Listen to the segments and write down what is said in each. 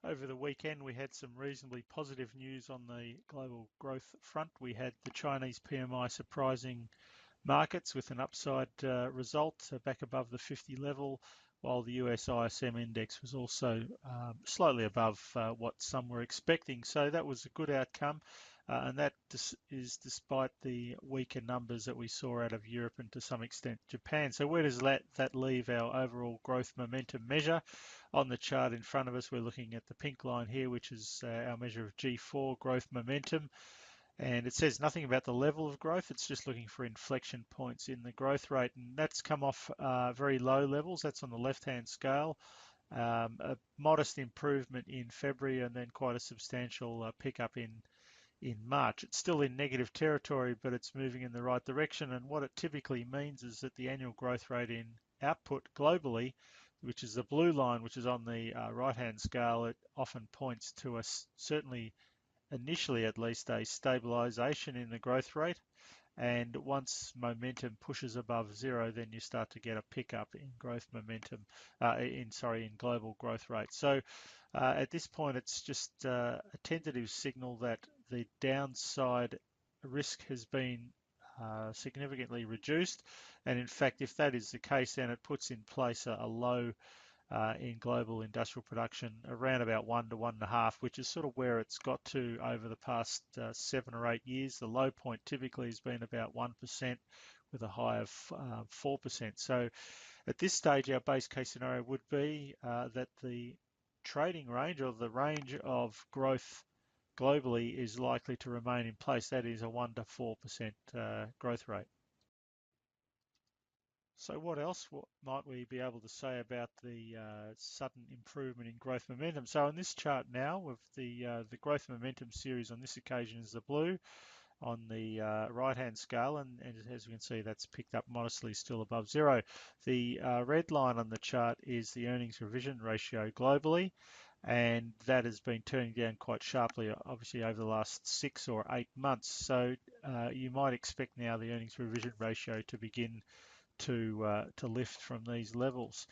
Over the weekend, we had some reasonably positive news on the global growth front. We had the Chinese PMI surprising markets with an upside result back above the 50 level, while the US ISM index was also slightly above what some were expecting. So that was a good outcome, and that is despite the weaker numbers that we saw out of Europe and to some extent Japan. So where does that leave our overall growth momentum measure? On the chart in front of us, we're looking at the pink line here, which is our measure of G4 growth momentum. And it says nothing about the level of growth. It's just looking for inflection points in the growth rate. And that's come off very low levels. That's on the left-hand scale. A modest improvement in February and then quite a substantial pickup in March. It's still in negative territory, but it's moving in the right direction. And what it typically means is that the annual growth rate in output globally, which is the blue line, which is on the right-hand scale, it often points to us certainly initially at least a stabilization in the growth rate. And once momentum pushes above zero, then you start to get a pickup in growth momentum, in global growth rate. So at this point, it's just a tentative signal that the downside risk has been significantly reduced. And in fact, if that is the case, then it puts in place a low in global industrial production around about 1 to 1.5, which is sort of where it's got to over the past 7 or 8 years. The low point typically has been about 1% with a high of 4%. So at this stage, our base case scenario would be that the trading range or the range of growth globally is likely to remain in place. That is a 1 to 4% growth rate. So what else might we be able to say about the sudden improvement in growth momentum? So on this chart now, with the growth momentum series on this occasion is the blue on the right-hand scale, and as we can see, that's picked up modestly, still above zero. The red line on the chart is the earnings revision ratio globally, and that has been turning down quite sharply, obviously over the last 6 or 8 months. So you might expect now the earnings revision ratio to begin to lift from these levels.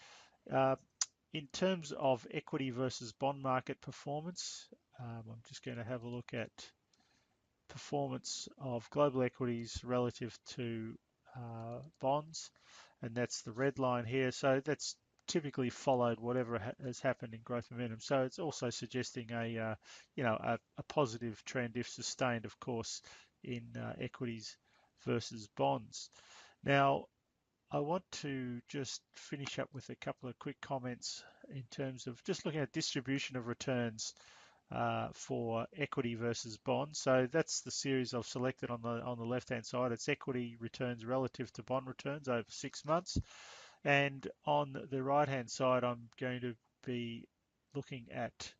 Uh, in terms of equity versus bond market performance, I'm just going to have a look at performance of global equities relative to bonds, and that's the red line here. So that's typically followed whatever has happened in growth momentum. So it's also suggesting a positive trend if sustained, of course, in equities versus bonds. Now, I want to just finish up with a couple of quick comments in terms of just looking at distribution of returns for equity versus bonds. So that's the series I've selected on the left-hand side. It's equity returns relative to bond returns over 6 months. And on the right-hand side, I'm going to be looking at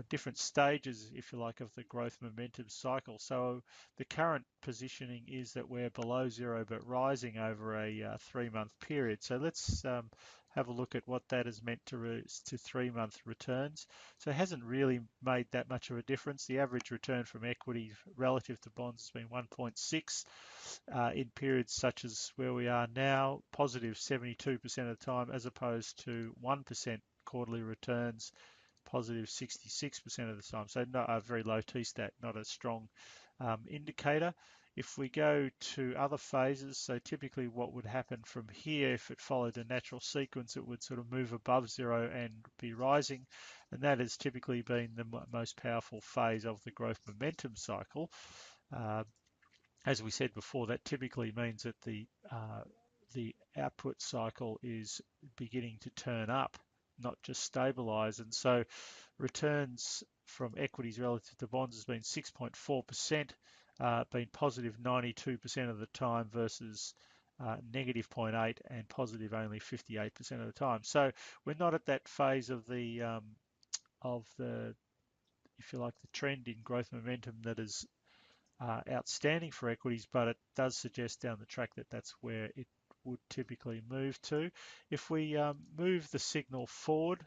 different stages, if you like, of the growth momentum cycle. So the current positioning is that we're below zero but rising over a 3-month period. So let's have a look at what that has meant to 3-month returns. So it hasn't really made that much of a difference. The average return from equity relative to bonds has been 1.6 in periods such as where we are now, positive 72% of the time, as opposed to 1% quarterly returns, positive 66% of the time. So not a very low T-stat, not a strong indicator. If we go to other phases, so typically what would happen from here, if it followed a natural sequence, it would sort of move above zero and be rising. And that has typically been the most powerful phase of the growth momentum cycle. As we said before, that typically means that the output cycle is beginning to turn up, not just stabilize. And so returns from equities relative to bonds has been 6.4%, been positive 92% of the time versus negative 0.8 and positive only 58% of the time. So we're not at that phase of the if you like, the trend in growth momentum that is outstanding for equities, but it does suggest down the track that that's where it would typically move to. If we move the signal forward,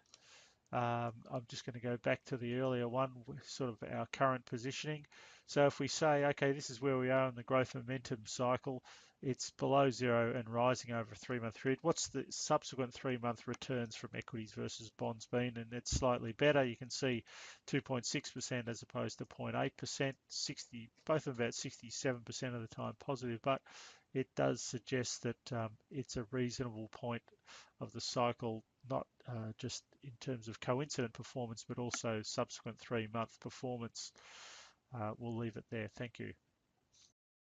I'm just going to go back to the earlier one, sort of our current positioning. So if we say, okay, this is where we are in the growth momentum cycle, it's below zero and rising over a 3-month period. What's the subsequent 3-month returns from equities versus bonds been? And it's slightly better. You can see 2.6% as opposed to 0.8%, 60, both of them about 67% of the time positive, but it does suggest that it's a reasonable point of the cycle, not just in terms of coincident performance, but also subsequent 3-month performance. We'll leave it there. Thank you.